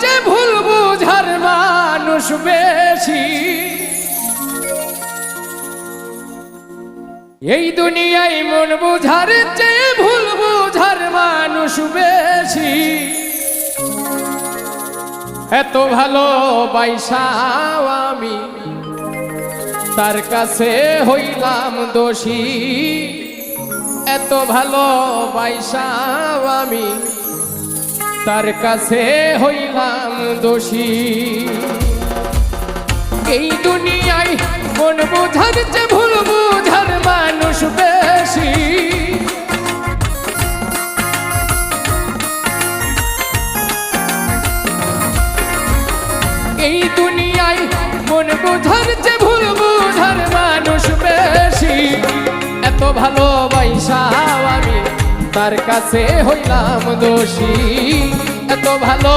চেয়ে ভুল বুঝার মানুষ বেশি। এই দুনিয়ায় মন বুঝার চেয়ে ভুল বুঝার মানুষ বেশি। এত ভালোবাসাও আমি তার কাছে হইলাম দোষী। এত ভালোবাসাও আমি তার কাছে হইলাম দোষী। এই দুনিয়ায় মন বুঝার চেয়ে ভুল বুঝার মানুষ বেশি। এই দুনিয়ায় মন বুঝার চেয়ে ভুল বুঝার মানুষ বেশি। এত ভালোবাসাও আমি তার কাছে হইলাম দোষী। এত ভালো